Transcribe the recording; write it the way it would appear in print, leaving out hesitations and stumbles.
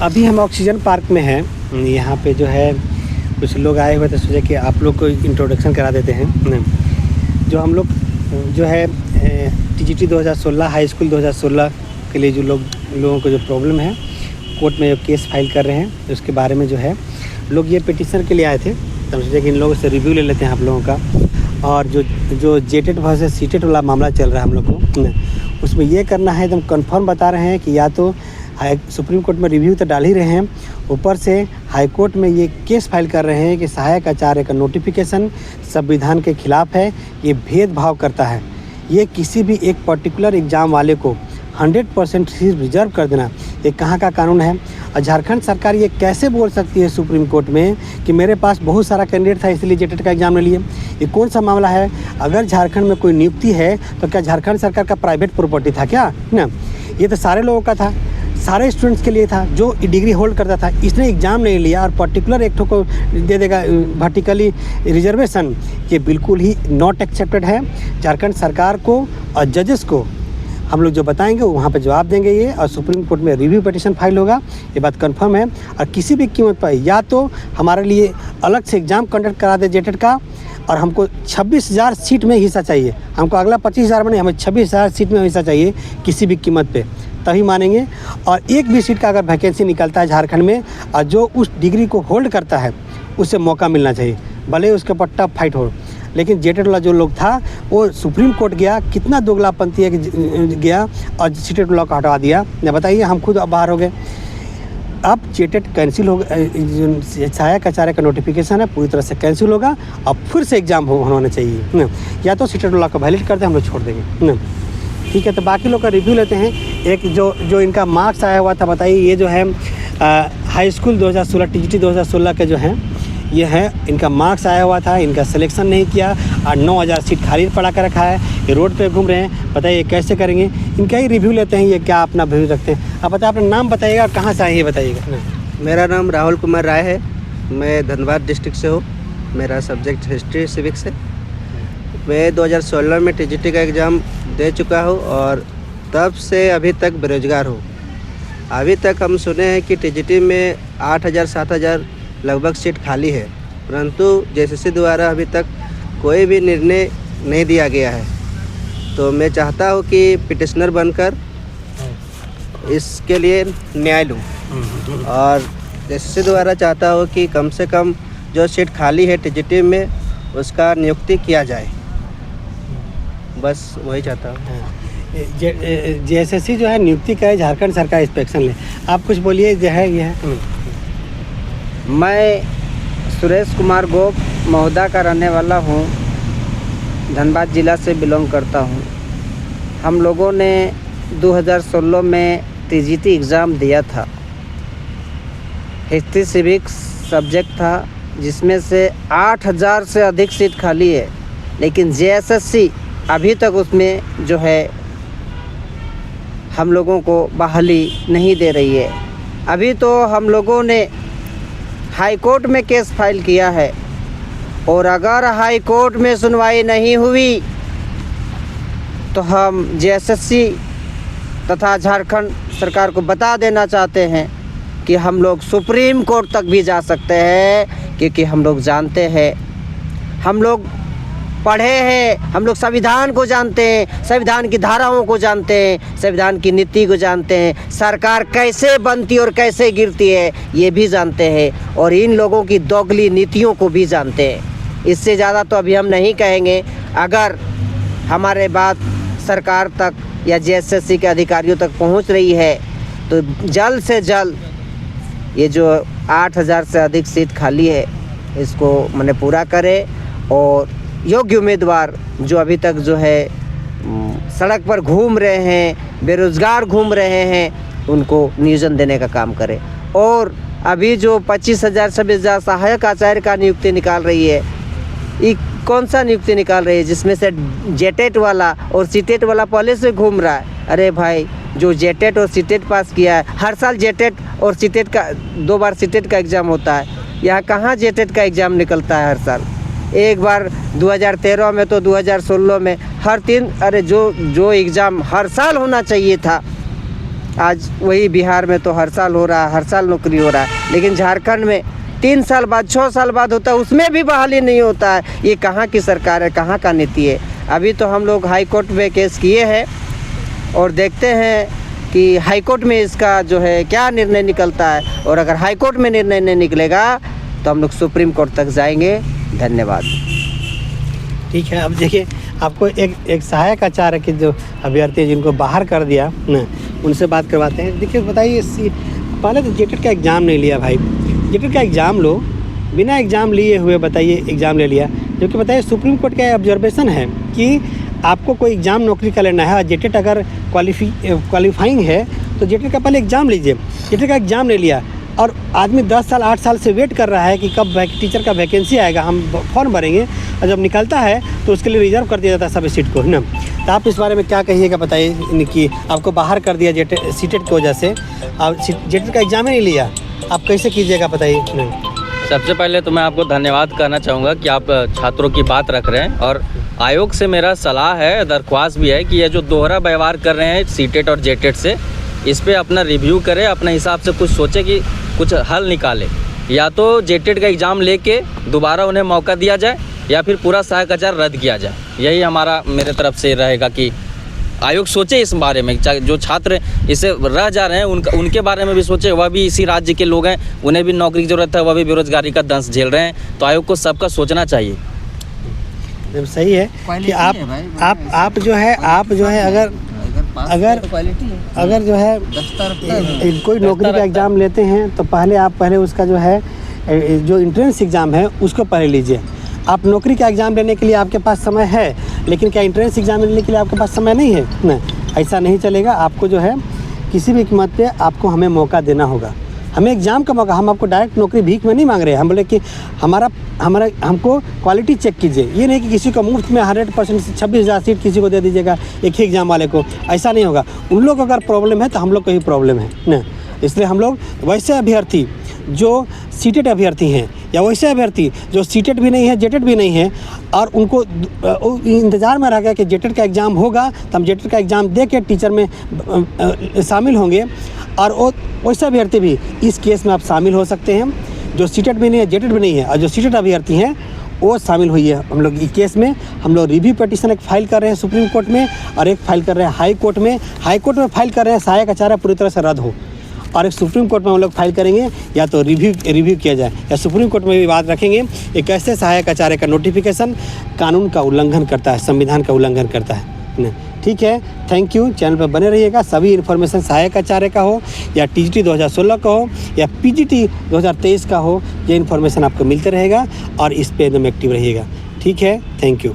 अभी हम oxygen park में हैं। यहाँ पे जो है कुछ लोग आए हुए थे, सोचे कि आप लोग को इंट्रोडक्शन करा देते हैं। जो हम लोग जो है टीजीटी 2016 हाई स्कूल 2016 के लिए जो लोगों को जो प्रॉब्लम है, कोर्ट में जो केस फाइल कर रहे हैं, उसके बारे में जो है लोग ये पिटीशन के लिए आए थे। तो हम सोचे कि इन लोगों से रिव्यू ले लेते हैं आप लोगों का। और जो जेटेड वर्सेस सीटेड वाला मामला चल रहा है हम लोग को, उसमें ये करना है एकदम कंफर्म बता रहे हैं कि या तो सुप्रीम कोर्ट में रिव्यू तो डाल ही रहे हैं, ऊपर से हाई कोर्ट में ये केस फाइल कर रहे हैं कि सहायक आचार्य का नोटिफिकेशन संविधान के खिलाफ है, ये भेदभाव करता है, ये किसी भी एक पर्टिकुलर एग्ज़ाम वाले को 100% सीट रिजर्व कर देना, ये कहाँ का कानून है। और झारखंड सरकार ये कैसे बोल सकती है सुप्रीम कोर्ट में कि मेरे पास बहुत सारा कैंडिडेट था इसलिए जेटेट का एग्ज़ाम ले लिए। ये कौन सा मामला है? अगर झारखंड में कोई नियुक्ति है तो क्या झारखंड सरकार का प्राइवेट प्रॉपर्टी था क्या? ना, ये तो सारे लोगों का था, सारे स्टूडेंट्स के लिए था जो डिग्री होल्ड करता था। इसने एग्ज़ाम नहीं लिया और पर्टिकुलर एक को दे देगा वर्टिकली रिजर्वेशन, ये बिल्कुल ही नॉट एक्सेप्टेड है। झारखंड सरकार को और जजेस को हम लोग जो बताएंगे वहाँ पे जवाब देंगे ये, और सुप्रीम कोर्ट में रिव्यू पिटीशन फाइल होगा, ये बात कंफर्म है। और किसी भी कीमत पर या तो हमारे लिए अलग से एग्ज़ाम कंडक्ट करा दे जेटेट का, और हमको 26,000 सीट में हिस्सा चाहिए। हमको अगला 25,000 में नहीं, हमें 26,000 सीट में हिस्सा चाहिए किसी भी कीमत पे, तभी मानेंगे। और एक भी सीट का अगर वैकेंसी निकलता है झारखंड में और जो उस डिग्री को होल्ड करता है उसे मौका मिलना चाहिए, भले उसके ऊपर टफ फाइट हो। लेकिन जेटेट वाला जो लोग था वो सुप्रीम कोर्ट गया, कितना दोगलापंथी है कि गया और जेटेट वाला को हटा दिया। न बताइए, हम खुद अब बाहर हो गए। अब जेटेट कैंसिल हो गया, सहायक आचार्य का नोटिफिकेशन है पूरी तरह से कैंसिल होगा और फिर से एग्ज़ाम होना चाहिए न, या तो जेटेट वाला को वैलिड करते हम लोग छोड़ देंगे न। ठीक है, तो बाकी लोग का रिव्यू लेते हैं। एक जो इनका मार्क्स आया हुआ था, बताइए, ये जो है हाई स्कूल 2016 टीजीटी 2016 के जो हैं ये है, इनका मार्क्स आया हुआ था, इनका सिलेक्शन नहीं किया और 9,000 सीट खाली पड़ा कर रखा है, ये रोड पे घूम रहे हैं। बताइए कैसे करेंगे? इनका ही रिव्यू लेते हैं, ये क्या अपना रिव्यू रखते हैं। आप बताइए, अपना नाम बताइएगा, कहाँ से आए ये बताइएगा। मेरा नाम राहुल कुमार राय है, मैं धनबाद डिस्ट्रिक्ट से हूँ। मेरा सब्जेक्ट हिस्ट्री सिविक्स है। मैं 2016 में टीजीटी का एग्ज़ाम दे चुका हूँ और तब से अभी तक बेरोजगार हूँ। अभी तक हम सुने हैं कि टीजीटी में 8,000-7,000 लगभग सीट खाली है, परंतु जेएसएससी द्वारा अभी तक कोई भी निर्णय नहीं दिया गया है। तो मैं चाहता हूँ कि पिटिशनर बनकर इसके लिए न्याय लूँ और जेएसएससी द्वारा चाहता हूँ कि कम से कम जो सीट खाली है टीजीटी में उसका नियुक्ति किया जाए, बस वही चाहता हूँ। जेएसएससी जो है नियुक्ति करे, झारखंड सरकार इंस्पेक्शन ले। आप कुछ बोलिए, जो है ये है। मैं सुरेश कुमार गोप महोदा का रहने वाला हूँ, धनबाद ज़िला से बिलोंग करता हूँ। हम लोगों ने 2016 में टीजीटी एग्ज़ाम दिया था। हिस्ट्री सिविक्स सब्जेक्ट था जिसमें से 8,000 से अधिक सीट खाली है, लेकिन जेएसएससी अभी तक उसमें जो है हम लोगों को बहाली नहीं दे रही है। अभी तो हम लोगों ने हाई कोर्ट में केस फाइल किया है और अगर हाई कोर्ट में सुनवाई नहीं हुई तो हम जेएसएससी तथा झारखंड सरकार को बता देना चाहते हैं कि हम लोग सुप्रीम कोर्ट तक भी जा सकते हैं, क्योंकि हम लोग जानते हैं, हम लोग पढ़े हैं, हम लोग संविधान को जानते हैं, संविधान की धाराओं को जानते हैं, संविधान की नीति को जानते हैं, सरकार कैसे बनती और कैसे गिरती है ये भी जानते हैं, और इन लोगों की दोगली नीतियों को भी जानते हैं। इससे ज़्यादा तो अभी हम नहीं कहेंगे। अगर हमारे बात सरकार तक या जेएसएससी के अधिकारियों तक पहुंच रही है तो जल्द से जल्द ये जो 8,000 से अधिक सीट खाली है इसको मैंने पूरा करे और योग्य उम्मीदवार जो अभी तक जो है सड़क पर घूम रहे हैं, बेरोज़गार घूम रहे हैं, उनको नियोजन देने का काम करें। और अभी जो 25,000 26,000 सहायक आचार्य का नियुक्ति निकाल रही है, ये कौन सा नियुक्ति निकाल रही है जिसमें से जेटेट वाला और सीटेट वाला पहले से घूम रहा है? अरे भाई, जो जेटेट और सीटेट पास किया है, हर साल जेटेट और सीटेट का 2 बार सीटेट का एग्ज़ाम होता है, यहाँ कहाँ जेटेट का एग्ज़ाम निकलता है हर साल? एक बार 2013 में तो 2016 में हर 3 जो एग्ज़ाम हर साल होना चाहिए था आज वही बिहार में तो हर साल हो रहा है, हर साल नौकरी हो रहा है, लेकिन झारखंड में 3 साल बाद 6 साल बाद होता है, उसमें भी बहाली नहीं होता है। ये कहाँ की सरकार है, कहाँ का नीति है। अभी तो हम लोग हाई कोर्ट में केस किए हैं और देखते हैं कि हाई कोर्ट में इसका जो है क्या निर्णय निकलता है, और अगर हाई कोर्ट में निर्णय नहीं निकलेगा तो हम लोग सुप्रीम कोर्ट तक जाएंगे। धन्यवाद। ठीक है, अब देखिए आपको एक सहायक आचार्य के जो अभ्यर्थी हैं जिनको बाहर कर दिया न, उनसे बात करवाते हैं। देखिए बताइए, पहले तो जेटेट का एग्ज़ाम नहीं लिया भाई, जेटेट का एग्ज़ाम लो, बिना एग्ज़ाम लिए हुए बताइए एग्ज़ाम ले लिया। जो कि बताइए सुप्रीम कोर्ट का ऑब्जर्वेशन है कि आपको कोई एग्ज़ाम नौकरी का लेना है और जेटेट अगर क्वालिफाइंग है तो जेटेट का पहले एग्ज़ाम लीजिए। जेटेट का एग्ज़ाम ले लिया और आदमी 10 साल 8 साल से वेट कर रहा है कि कब टीचर का वैकेंसी आएगा, हम फॉर्म भरेंगे, और जब निकलता है तो उसके लिए रिजर्व कर दिया जाता है सब सीट को, है ना। तो आप इस बारे में क्या कहिएगा, बताइए कि आपको बाहर कर दिया सीटेट की वजह से, और जेटेट का एग्ज़ाम ही नहीं लिया, आप कैसे कीजिएगा बताइए। सबसे पहले तो मैं आपको धन्यवाद करना चाहूँगा कि आप छात्रों की बात रख रहे हैं, और आयोग से मेरा सलाह है, दरख्वास्त भी है कि ये जो दोहरा व्यवहार कर रहे हैं सीटेट और जेटेट से, इस पे अपना रिव्यू करें, अपने हिसाब से कुछ सोचे कि कुछ हल निकाले। या तो जेटेट का एग्ज़ाम लेके दोबारा उन्हें मौका दिया जाए या फिर पूरा सहायक आचार्य रद्द किया जाए। यही हमारा मेरे तरफ से रहेगा कि आयोग सोचे इस बारे में। जो छात्र इससे रह जा रहे हैं उनके बारे में भी सोचे, वह भी इसी राज्य के लोग हैं, उन्हें भी नौकरी की ज़रूरत है, वह भी बेरोजगारी का दंश झेल रहे हैं। तो आयोग को सबका सोचना चाहिए। सही है कि आप जो है अगर जो है कोई नौकरी का एग्ज़ाम लेते हैं तो पहले उसका जो है जो एंट्रेंस एग्ज़ाम है उसको पहले लीजिए। आप नौकरी का एग्ज़ाम लेने के लिए आपके पास समय है, लेकिन क्या एंट्रेंस एग्ज़ाम लेने के लिए आपके पास समय नहीं है? नहीं, ऐसा नहीं चलेगा। आपको जो है किसी भी कीमत पे आपको हमें मौका देना होगा, हमें एग्ज़ाम का मौका। हम आपको डायरेक्ट नौकरी भीख में नहीं मांग रहे हैं, हम बोले कि हमको क्वालिटी चेक कीजिए। ये नहीं कि किसी को मुफ्त में 100% 26,000 सीट किसी को दे दीजिएगा एक ही एग्ज़ाम वाले को, ऐसा नहीं होगा। उन लोग अगर प्रॉब्लम है तो हम लोग को ही प्रॉब्लम है ना। इसलिए हम लोग वैसे अभ्यर्थी जो सीटेट अभ्यर्थी हैं या वैसे अभ्यर्थी जो सीटेट भी नहीं है जेटेट भी नहीं है और उनको इंतज़ार में रह गया कि जेटेट का एग्ज़ाम होगा तो हम जेटेट का एग्ज़ाम दे के टीचर में शामिल होंगे, और वैसे अभ्यर्थी भी इस केस में आप शामिल हो सकते हैं जो सीटेट भी नहीं है जेटेट भी नहीं है, और जो सीटेट अभ्यर्थी हैं वो शामिल हुई है। हम लोग इस केस में हम लोग रिव्यू पिटीशन एक फाइल कर रहे हैं सुप्रीम कोर्ट में, और एक फाइल कर रहे हैं हाई कोर्ट में। हाई कोर्ट में फाइल कर रहे हैं सहायक आचार्य पूरी तरह से रद्द हो, और एक सुप्रीम कोर्ट में हम लोग फाइल करेंगे या तो रिव्यू किया जाए, या सुप्रीम कोर्ट में भी बात रखेंगे कि कैसे सहायक आचार्य का नोटिफिकेशन कानून का उल्लंघन करता है, संविधान का उल्लंघन करता है। ठीक है, थैंक यू। चैनल पर बने रहिएगा। सभी इन्फॉर्मेशन सहायक आचार्य का हो या टीजीटी 2016 का हो या पीजीटी 2023 का हो, ये इन्फॉर्मेशन आपको मिलते रहेगा और इस पे एकदम एक्टिव रहिएगा। ठीक है, थैंक यू।